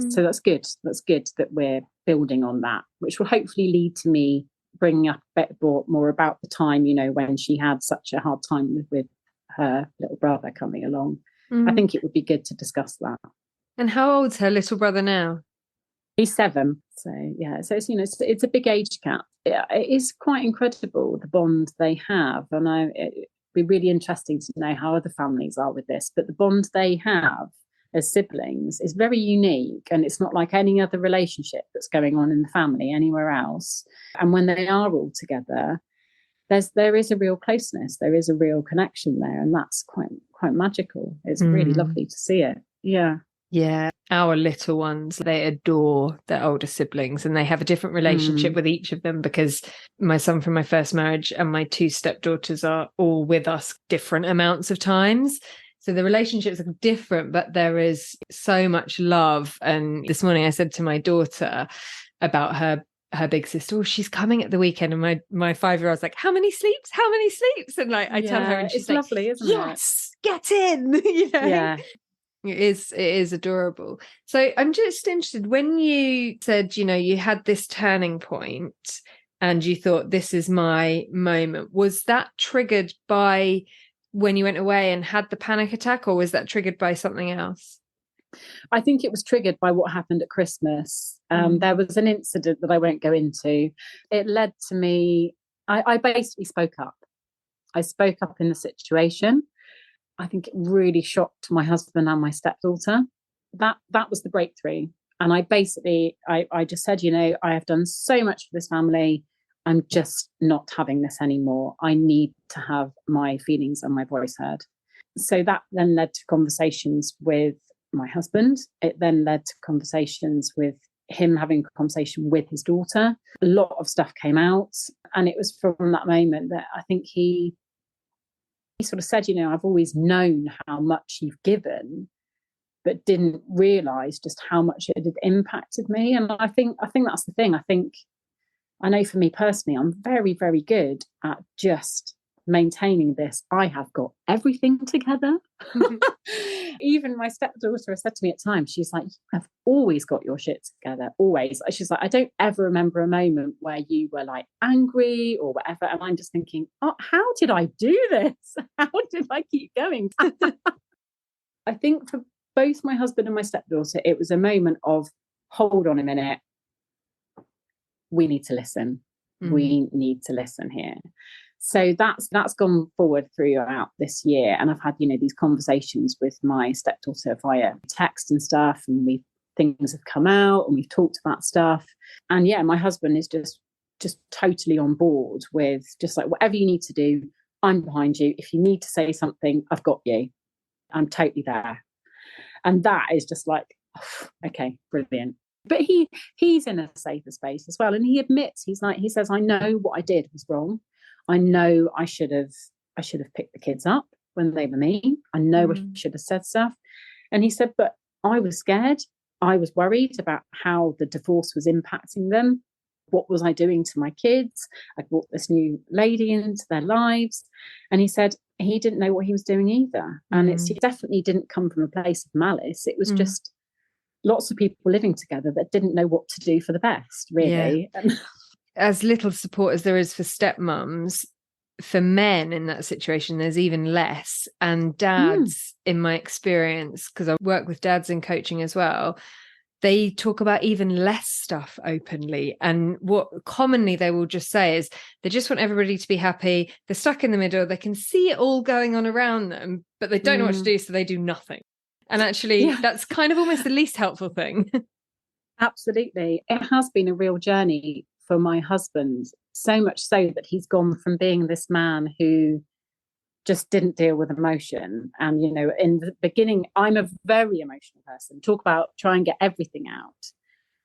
So that's good. That's good that we're building on that, which will hopefully lead to me bringing up a bit more about the time, when she had such a hard time with her little brother coming along. I think it would be good to discuss that. And how old's her little brother now? He's 7. So yeah, so it's a big age gap. It is quite incredible, the bond they have. And it'd be really interesting to know how other families are with this. But the bond they have as siblings is very unique, and it's not like any other relationship that's going on in the family anywhere else. And when they are all together, there is a real closeness, there is a real connection there, and that's quite magical. It's really lovely to see it. Yeah, our little ones, they adore their older siblings, and they have a different relationship with each of them, because my son from my first marriage and my 2 stepdaughters are all with us different amounts of times. So the relationships are different, but there is so much love. And this morning I said to my daughter about her big sister, oh, she's coming at the weekend. And my 5-year-old's like, how many sleeps? And like, I tell her, and she's it's like, lovely, isn't yes, get in. Yeah. It is adorable. So I'm just interested, when you said, you had this turning point and you thought, this is my moment, was that triggered by when you went away and had the panic attack, or was that triggered by something else? I think it was triggered by what happened at Christmas. There was an incident that I won't go into. It led to me, I basically spoke up. I spoke up in the situation. I think it really shocked my husband and my stepdaughter. That was the breakthrough. And I just said, I have done so much for this family. I'm just not having this anymore. I need to have my feelings and my voice heard. So that then led to conversations with my husband. It then led to conversations with him, having a conversation with his daughter. A lot of stuff came out. And it was from that moment that I think he sort of said, I've always known how much you've given, but didn't realise just how much it had impacted me. And I think that's the thing. I know for me personally, I'm very, very good at just maintaining this. I have got everything together. even my stepdaughter has said to me at times, she's like, I've always got your shit together, always. She's like, I don't ever remember a moment where you were like angry or whatever. And I'm just thinking, oh, how did I do this? How did I keep going? I think for both my husband and my stepdaughter, it was a moment of, hold on a minute, we need to listen. We need to listen here. So that's gone forward throughout this year. And I've had, these conversations with my stepdaughter via text and stuff, and things have come out and we've talked about stuff. And yeah, my husband is just totally on board with just like, whatever you need to do, I'm behind you. If you need to say something, I've got you. I'm totally there. And that is just like, oh, okay, brilliant. But he's in a safer space as well. And he admits, he says, I know what I did was wrong. I know I should have picked the kids up when they were mean. I know I should have said stuff. And he said, but I was scared. I was worried about how the divorce was impacting them. What was I doing to my kids? I brought this new lady into their lives. And he said he didn't know what he was doing either. And it definitely didn't come from a place of malice. It was just lots of people living together that didn't know what to do for the best, really. Yeah. As little support as there is for stepmums, for men in that situation, there's even less. And dads, in my experience, because I work with dads in coaching as well, they talk about even less stuff openly. And what commonly they will just say is they just want everybody to be happy. They're stuck in the middle. They can see it all going on around them, but they don't know what to do, so they do nothing. And actually, that's kind of almost the least helpful thing. Absolutely. It has been a real journey for my husband, so much so that he's gone from being this man who just didn't deal with emotion. And, in the beginning, I'm a very emotional person. Talk about try and get everything out.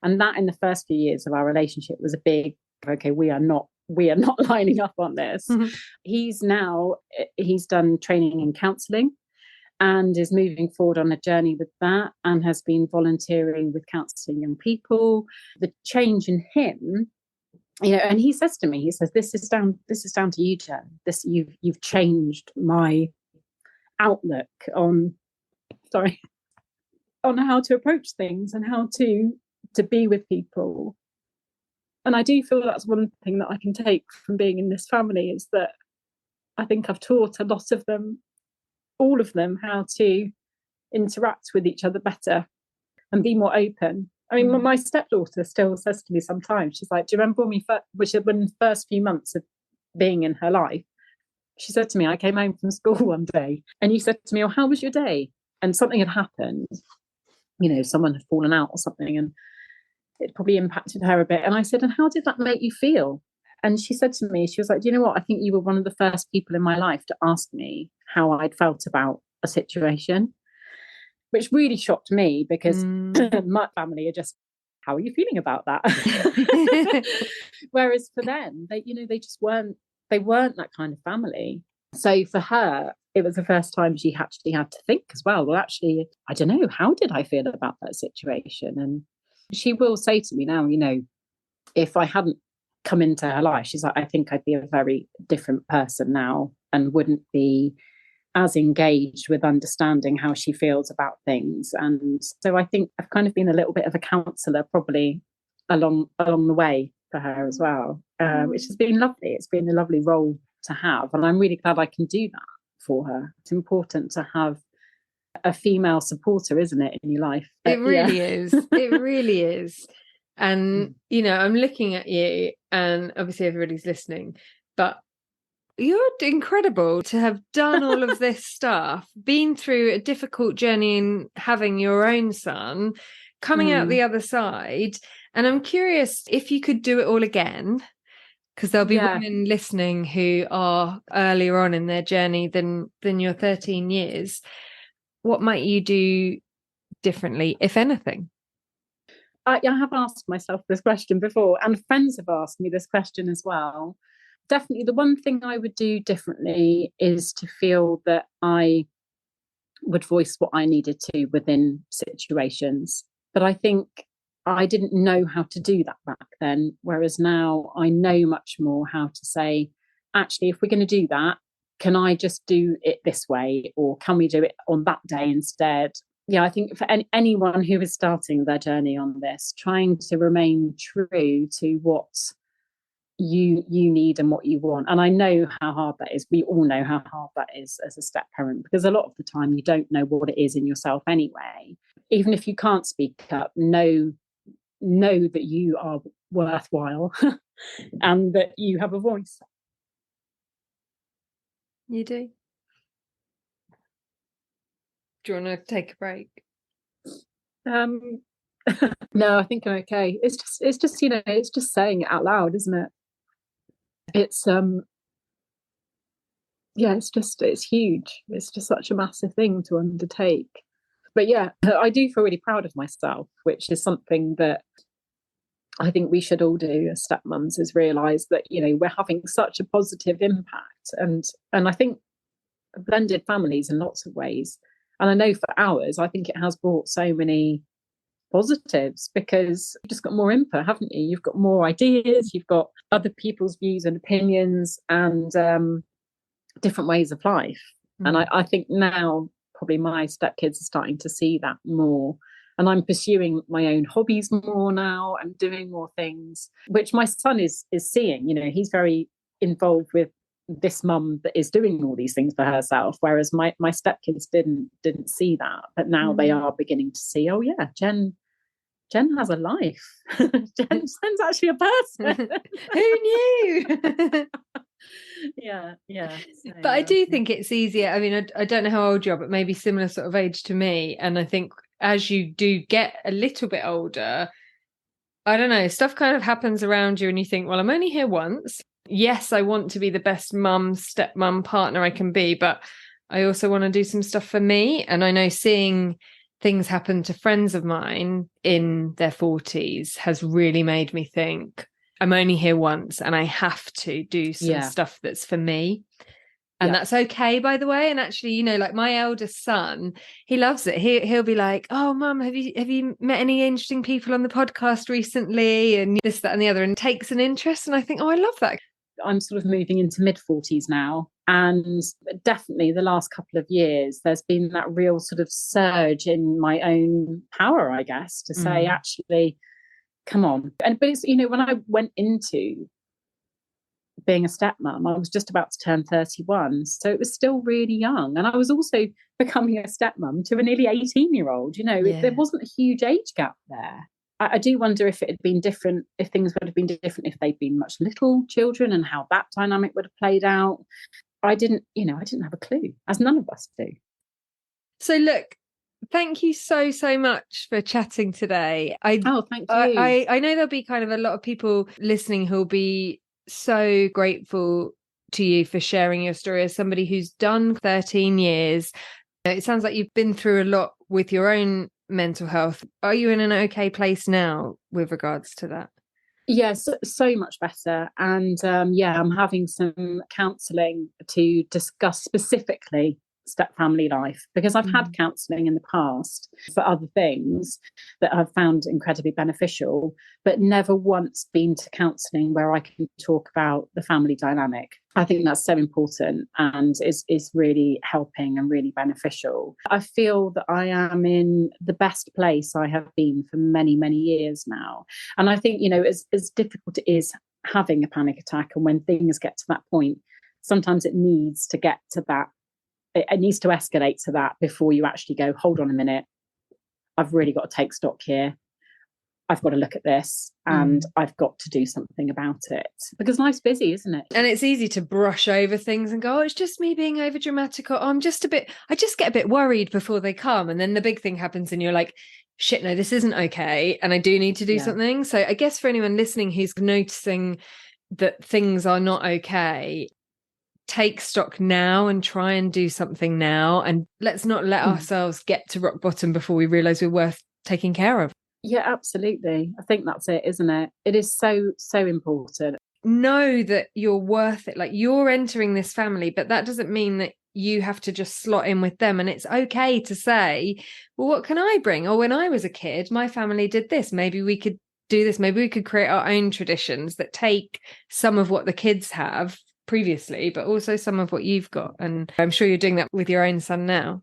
And that in the first few years of our relationship was a big, okay, we are not lining up on this. He's done training in counselling and is moving forward on a journey with that, and has been volunteering with counselling young people. The change in him, and he says to me, he says, this is down to you, Jen. You've changed my outlook on how to approach things and how to be with people. And I do feel that's one thing that I can take from being in this family, is that I think I've taught a lot of them, all of them, how to interact with each other better and be more open. I mean, my stepdaughter still says to me sometimes, she's like, do you remember when the first few months of being in her life, she said to me, I came home from school one day and you said to me, oh, how was your day? And something had happened, someone had fallen out or something, and it probably impacted her a bit. And I said, and how did that make you feel? And she said to me, she was like, do you know what? I think you were one of the first people in my life to ask me how I'd felt about a situation, which really shocked me, because my family are just, how are you feeling about that? Whereas for them, they weren't that kind of family. So for her, it was the first time she actually had to think as well, actually, I don't know, how did I feel about that situation? And she will say to me now, if I hadn't come into her life, she's like, I think I'd be a very different person now and wouldn't be as engaged with understanding how she feels about things. And so I think I've kind of been a little bit of a counsellor probably along the way for her as well, which has been lovely. It's been a lovely role to have, and I'm really glad I can do that for her. It's important to have a female supporter, isn't it, in your life? It really is. It really is. And, I'm looking at you, and obviously everybody's listening, but you're incredible to have done all of this stuff, been through a difficult journey in having your own son, coming out the other side. And I'm curious if you could do it all again, because there'll be women listening who are earlier on in their journey than your 13 years. What might you do differently, if anything? I have asked myself this question before, and friends have asked me this question as well. Definitely the one thing I would do differently is to feel that I would voice what I needed to within situations. But I think I didn't know how to do that back then, whereas now I know much more how to say, actually, if we're going to do that, can I just do it this way, or can we do it on that day instead? Yeah, I think for anyone who is starting their journey on this, trying to remain true to what you need and what you want. And I know how hard that is. We all know how hard that is as a step parent, because a lot of the time you don't know what it is in yourself anyway. Even if you can't speak up, know that you are worthwhile and that you have a voice. You do. Do you want to take a break? No, I think I'm okay. It's just it's just saying it out loud, isn't it? It's it's huge. It's just such a massive thing to undertake. But yeah, I do feel really proud of myself, which is something that I think we should all do as stepmoms, is realise that, we're having such a positive impact. And I think blended families in lots of ways. And I know for ours, I think it has brought so many positives, because you've just got more input, haven't you? You've got more ideas, you've got other people's views and opinions, and different ways of life. And I think now probably my stepkids are starting to see that more. And I'm pursuing my own hobbies more now and doing more things, which my son is seeing. He's very involved with this mum that is doing all these things for herself, whereas my stepkids didn't see that. But now they are beginning to see, oh yeah, Jen has a life. Jen's actually a person. Who knew? yeah So, but I do think it's easier. I mean, I don't know how old you are, but maybe similar sort of age to me. And I think as you do get a little bit older, I don't know, stuff kind of happens around you and you think, well, I'm only here once. Yes, I want to be the best mum, stepmum, partner I can be, but I also want to do some stuff for me. And I know seeing things happen to friends of mine in their 40s has really made me think, I'm only here once and I have to do some stuff that's for me. And that's okay, by the way. And actually, like my eldest son, he loves it. He'll be like, oh, Mum, have you met any interesting people on the podcast recently? And this, that, and the other, and takes an interest. And I think, oh, I love that. I'm sort of moving into mid-40s now. And definitely the last couple of years, there's been that real sort of surge in my own power, I guess, to say, actually, come on. But it's, when I went into being a stepmom, I was just about to turn 31. So it was still really young. And I was also becoming a stepmom to a nearly 18-year-old. There wasn't a huge age gap there. I do wonder if it had been different, if things would have been different if they'd been much little children, and how that dynamic would have played out. I didn't have a clue, as none of us do. So look, thank you so much for chatting today. Thank you. I know there'll be kind of a lot of people listening who'll be so grateful to you for sharing your story as somebody who's done 13 years. It sounds like you've been through a lot with your own mental health. Are you in an okay place now with regards to that? Yes, so much better. And I'm having some counselling to discuss specifically stepfamily life, because I've had counselling in the past for other things that I've found incredibly beneficial, but never once been to counselling where I can talk about the family dynamic. I think that's so important and is really helping and really beneficial. I feel that I am in the best place I have been for many, many years now. And I think, as difficult it is having a panic attack, and when things get to that point, sometimes it needs to get to that. It needs to escalate to that before you actually go, hold on a minute, I've really got to take stock here. I've got to look at this and I've got to do something about it, because life's busy, isn't it? And it's easy to brush over things and go, oh, it's just me being over dramatic, or I just get a bit worried before they come. And then the big thing happens and you're like, shit, no, this isn't okay. And I do need to do something. So I guess for anyone listening who's noticing that things are not okay, take stock now and try and do something now. And let's not let ourselves get to rock bottom before we realize we're worth taking care of. Yeah, absolutely. I think that's it, isn't it? It is so important. Know that you're worth it. Like, you're entering this family, but that doesn't mean that you have to just slot in with them. And it's okay to say, well, what can I bring? Or when I was a kid, my family did this. Maybe we could do this. Maybe we could create our own traditions that take some of what the kids have previously, but also some of what you've got. And I'm sure you're doing that with your own son now.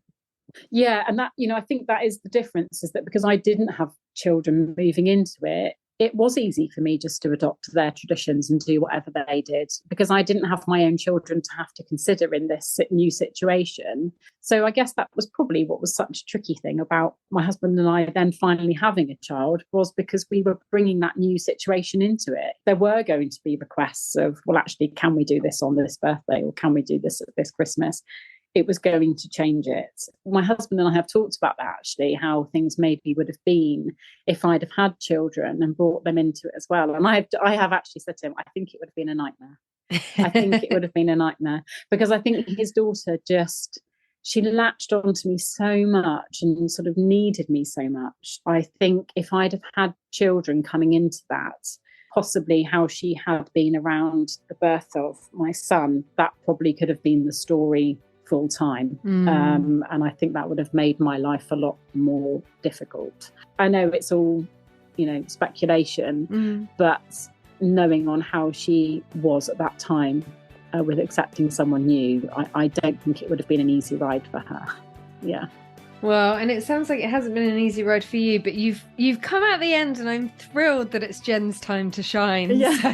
Yeah, and that, I think that is the difference, is that because I didn't have children moving into it, it was easy for me just to adopt their traditions and do whatever they did, because I didn't have my own children to have to consider in this new situation. So I guess that was probably what was such a tricky thing about my husband and I then finally having a child, was because we were bringing that new situation into it. There were going to be requests of, well, actually, can we do this on this birthday, or can we do this at this Christmas? It was going to change it. My husband and I have talked about that, actually, how things maybe would have been if I'd have had children and brought them into it as well. And I have actually said to him, I think it would have been a nightmare. I think it would have been a nightmare, because I think his daughter she latched onto me so much and sort of needed me so much. I think if I'd have had children coming into that, possibly how she had been around the birth of my son, that probably could have been the story full time. And I think that would have made my life a lot more difficult. I know it's all, speculation, but knowing on how she was at that time with accepting someone new, I don't think it would have been an easy ride for her. Yeah. Well, and it sounds like it hasn't been an easy ride for you, but you've come out the end, and I'm thrilled that it's Jen's time to shine. Yeah.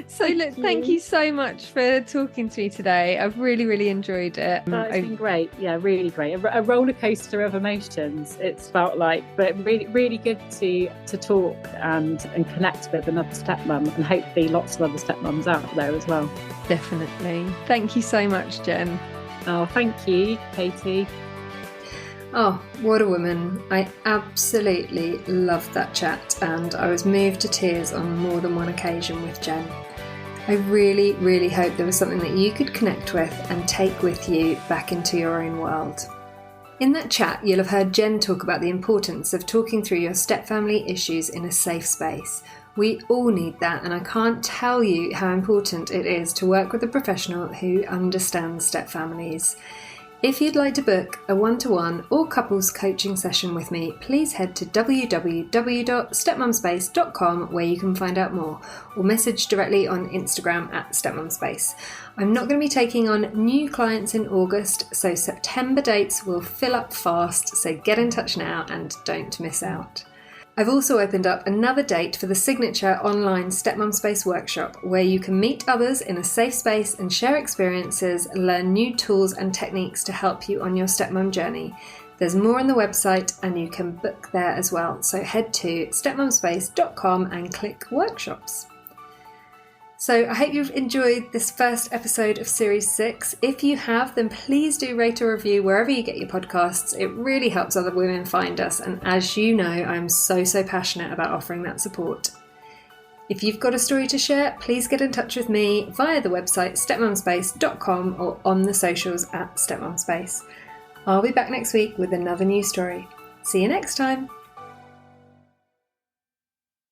So look, thank you so much for talking to me today. I've really, really enjoyed it. It's been great. Yeah, really great. A roller coaster of emotions, it's felt like, but really, really good to talk and connect with another stepmum, and hopefully lots of other stepmums out there as well. Definitely. Thank you so much, Jen. Oh, thank you, Katie. Oh, what a woman. I absolutely loved that chat, and I was moved to tears on more than one occasion with Jen. I really, really hope there was something that you could connect with and take with you back into your own world. In that chat, you'll have heard Jen talk about the importance of talking through your stepfamily issues in a safe space. We all need that, and I can't tell you how important it is to work with a professional who understands stepfamilies. If you'd like to book a one-to-one or couples coaching session with me, please head to www.stepmumspace.com, where you can find out more, or message directly on Instagram at stepmumspace. I'm not going to be taking on new clients in August, so September dates will fill up fast, so get in touch now and don't miss out. I've also opened up another date for the signature online Stepmum Space workshop, where you can meet others in a safe space and share experiences, learn new tools and techniques to help you on your stepmum journey. There's more on the website, and you can book there as well. So head to stepmumspace.com and click workshops. So I hope you've enjoyed this first episode of Series 6. If you have, then please do rate or review wherever you get your podcasts. It really helps other women find us. And as you know, I'm so passionate about offering that support. If you've got a story to share, please get in touch with me via the website stepmumspace.com or on the socials at stepmumspace. I'll be back next week with another new story. See you next time.